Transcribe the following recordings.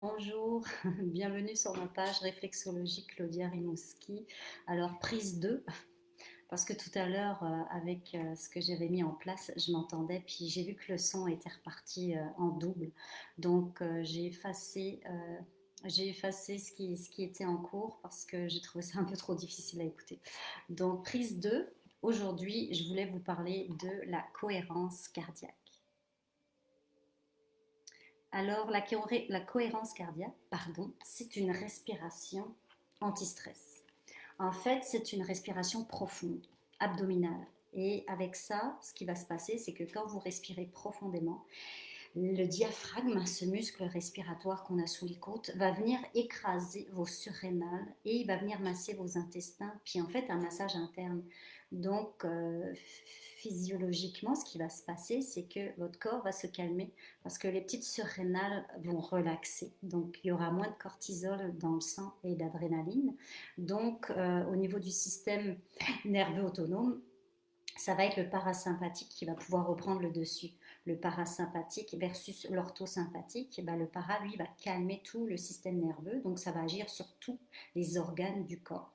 Bonjour, bienvenue sur ma page Réflexologie Claudia Rimouski. Alors, prise 2, parce que tout à l'heure, avec ce que j'avais mis en place, je m'entendais, puis j'ai vu que le son était reparti en double. Donc, j'ai effacé ce qui était en cours parce que j'ai trouvé ça un peu trop difficile à écouter. Donc, prise 2, aujourd'hui, je voulais vous parler de la cohérence cardiaque. Alors, la cohérence cardiaque, pardon, c'est une respiration anti-stress. En fait, c'est une respiration profonde, abdominale. Et avec ça, ce qui va se passer, c'est que quand vous respirez profondément, le diaphragme, ce muscle respiratoire qu'on a sous les côtes, va venir écraser vos surrénales et il va venir masser vos intestins, puis en fait un massage interne. Donc physiologiquement, ce qui va se passer, c'est que votre corps va se calmer parce que les petites surrénales vont relaxer. Donc il y aura moins de cortisol dans le sang et d'adrénaline. Donc au niveau du système nerveux autonome, ça va être le parasympathique qui va pouvoir reprendre le dessus. Le parasympathique versus l'orthosympathique, et ben le para, lui, va calmer tout le système nerveux, donc ça va agir sur tous les organes du corps.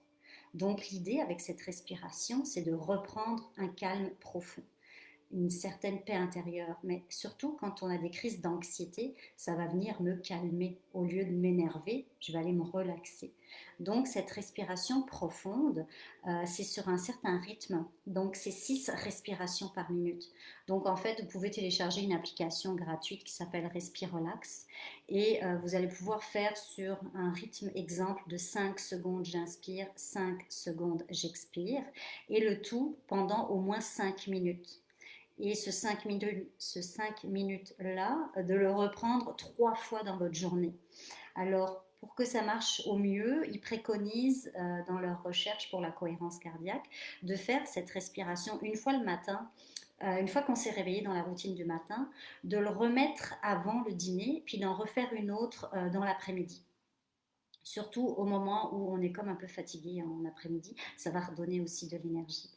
Donc l'idée avec cette respiration, c'est de reprendre un calme profond, une certaine paix intérieure. Mais surtout, quand on a des crises d'anxiété, ça va venir me calmer. Au lieu de m'énerver, je vais aller me relaxer. Donc, cette respiration profonde, c'est sur un certain rythme. Donc, c'est 6 respirations par minute. Donc, en fait, vous pouvez télécharger une application gratuite qui s'appelle Respirelax et vous allez pouvoir faire sur un rythme exemple de 5 secondes j'inspire, 5 secondes j'expire et le tout pendant au moins 5 minutes et ce 5 minutes-là, de le reprendre 3 fois dans votre journée. Alors, pour que ça marche au mieux, ils préconisent dans leur recherche pour la cohérence cardiaque de faire cette respiration une fois le matin, une fois qu'on s'est réveillé dans la routine du matin, de le remettre avant le dîner, puis d'en refaire une autre dans l'après-midi. Surtout au moment où on est comme un peu fatigué en après-midi, ça va redonner aussi de l'énergie.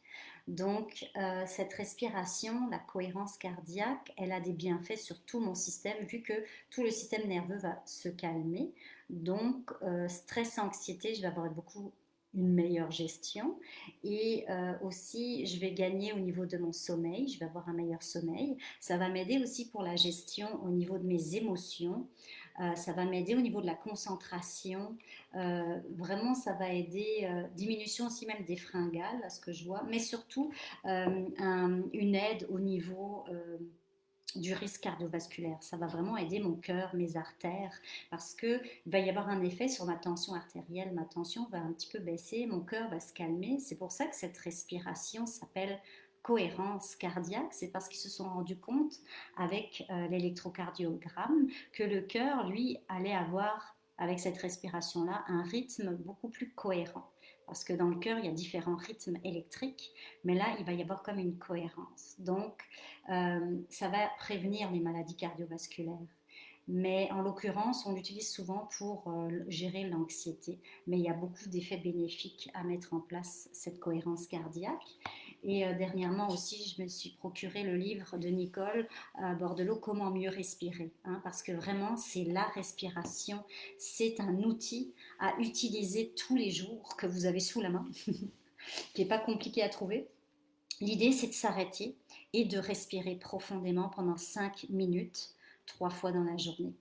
Donc, cette respiration, la cohérence cardiaque, elle a des bienfaits sur tout mon système, vu que tout le système nerveux va se calmer. Donc, stress, anxiété, je vais avoir beaucoup une meilleure gestion et aussi je vais gagner au niveau de mon sommeil, je vais avoir un meilleur sommeil. Ça va m'aider aussi pour la gestion au niveau de mes émotions. Ça va m'aider au niveau de la concentration. Vraiment, ça va aider, diminution aussi même des fringales, à ce que je vois, mais surtout une aide au niveau du risque cardiovasculaire. Ça va vraiment aider mon cœur, mes artères, parce qu'il va y avoir un effet sur ma tension artérielle. Ma tension va un petit peu baisser, mon cœur va se calmer. C'est pour ça que cette respiration s'appelle cohérence cardiaque. C'est parce qu'ils se sont rendus compte avec l'électrocardiogramme que le cœur, lui, allait avoir, avec cette respiration-là, un rythme beaucoup plus cohérent. Parce que dans le cœur, il y a différents rythmes électriques, mais là, il va y avoir comme une cohérence. Donc, ça va prévenir les maladies cardiovasculaires. Mais en l'occurrence, on l'utilise souvent pour gérer l'anxiété. Mais il y a beaucoup d'effets bénéfiques à mettre en place, cette cohérence cardiaque. Et dernièrement aussi, je me suis procuré le livre de Nicole Bordelot, Comment mieux respirer. Hein, parce que vraiment, c'est la respiration. C'est un outil à utiliser tous les jours que vous avez sous la main, qui n'est pas compliqué à trouver. L'idée, c'est de s'arrêter et de respirer profondément pendant 5 minutes, 3 fois dans la journée.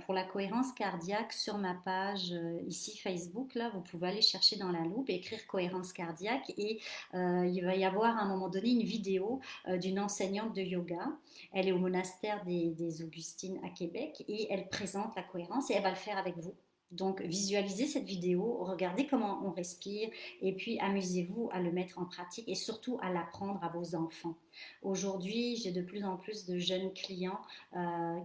Pour la cohérence cardiaque, sur ma page ici Facebook, là, vous pouvez aller chercher dans la loupe, écrire cohérence cardiaque et il va y avoir à un moment donné une vidéo d'une enseignante de yoga. Elle est au monastère des Augustines à Québec et elle présente la cohérence et elle va le faire avec vous. Donc visualisez cette vidéo, regardez comment on respire et puis amusez-vous à le mettre en pratique et surtout à l'apprendre à vos enfants. Aujourd'hui, j'ai de plus en plus de jeunes clients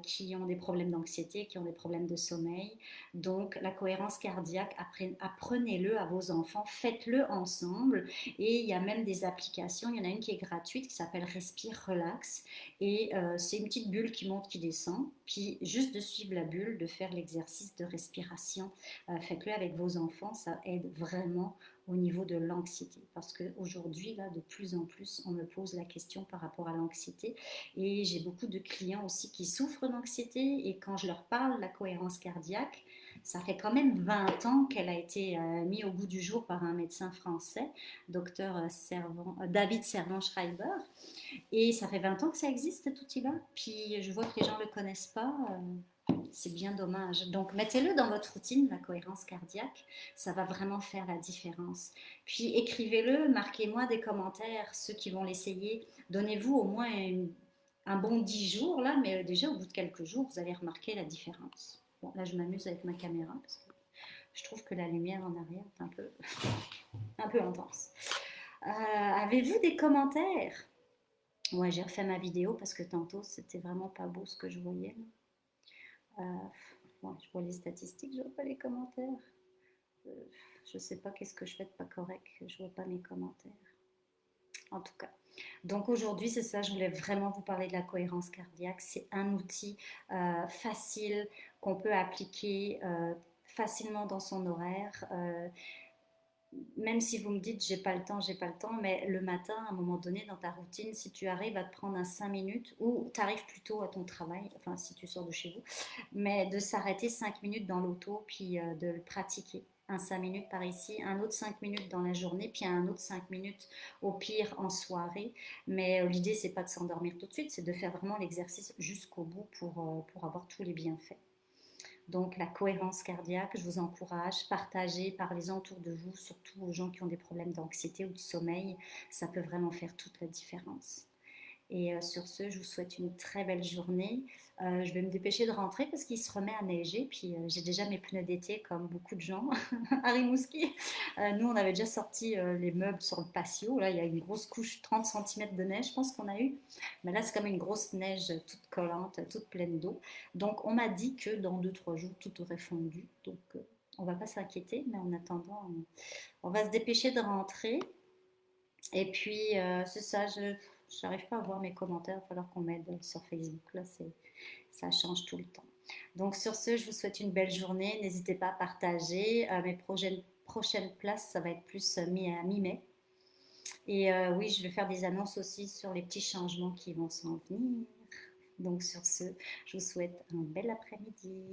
qui ont des problèmes d'anxiété, qui ont des problèmes de sommeil. Donc la cohérence cardiaque, apprenez-le à vos enfants, faites-le ensemble. Et il y a même des applications, il y en a une qui est gratuite qui s'appelle Respire Relax. Et c'est une petite bulle qui monte, qui descend. Puis juste de suivre la bulle, de faire l'exercice de respiration méditation, faites-le avec vos enfants, ça aide vraiment au niveau de l'anxiété. Parce qu'aujourd'hui, là, de plus en plus, on me pose la question par rapport à l'anxiété. Et j'ai beaucoup de clients aussi qui souffrent d'anxiété. Et quand je leur parle de la cohérence cardiaque, ça fait quand même 20 ans qu'elle a été mise au goût du jour par un médecin français, docteur David Servan-Schreiber. Et ça fait 20 ans que ça existe, cet outil-là. Puis je vois que les gens ne le connaissent pas. C'est bien dommage. Donc, mettez-le dans votre routine, la cohérence cardiaque. Ça va vraiment faire la différence. Puis, écrivez-le, marquez-moi des commentaires, ceux qui vont l'essayer. Donnez-vous au moins un bon 10 jours, là, mais déjà, au bout de quelques jours, vous allez remarquer la différence. Bon, là, je m'amuse avec ma caméra, parce que je trouve que la lumière en arrière est un peu intense. Avez-vous des commentaires? Ouais, j'ai refait ma vidéo parce que tantôt, c'était vraiment pas beau ce que je voyais. Euh, ouais, je vois les statistiques, je vois pas les commentaires. Euh, je sais pas qu'est-ce que je fais de pas correct, je vois pas mes commentaires. En tout cas. Donc aujourd'hui, c'est ça, je voulais vraiment vous parler de la cohérence cardiaque. C'est un outil facile qu'on peut appliquer facilement dans son horaire. Même si vous me dites j'ai pas le temps, mais le matin, à un moment donné, dans ta routine, si tu arrives à te prendre un 5 minutes, ou tu arrives plutôt à ton travail, enfin si tu sors de chez vous, mais de s'arrêter 5 minutes dans l'auto, puis de le pratiquer. Un 5 minutes par ici, un autre 5 minutes dans la journée, puis un autre 5 minutes au pire en soirée. Mais l'idée, c'est pas de s'endormir tout de suite, c'est de faire vraiment l'exercice jusqu'au bout pour avoir tous les bienfaits. Donc la cohérence cardiaque, je vous encourage, partagez, parlez-en autour de vous, surtout aux gens qui ont des problèmes d'anxiété ou de sommeil, ça peut vraiment faire toute la différence. Et sur ce, je vous souhaite une très belle journée. Je vais me dépêcher de rentrer parce qu'il se remet à neiger. Puis j'ai déjà mes pneus d'été comme beaucoup de gens à Rimouski. Nous, on avait déjà sorti les meubles sur le patio. Là, il y a une grosse couche, 30 cm de neige, je pense qu'on a eu. Mais là, c'est comme une grosse neige toute collante, toute pleine d'eau. Donc, on m'a dit que dans 2-3 jours, tout aurait fondu. Donc, on ne va pas s'inquiéter. Mais en attendant, on va se dépêcher de rentrer. Et puis, c'est ça, je n'arrive pas à voir mes commentaires, il va falloir qu'on m'aide sur Facebook, là, ça change tout le temps. Donc sur ce, je vous souhaite une belle journée, n'hésitez pas à partager, mes prochaines places, ça va être plus mi-mai. Et oui, je vais faire des annonces aussi sur les petits changements qui vont s'en venir. Donc sur ce, je vous souhaite un bel après-midi,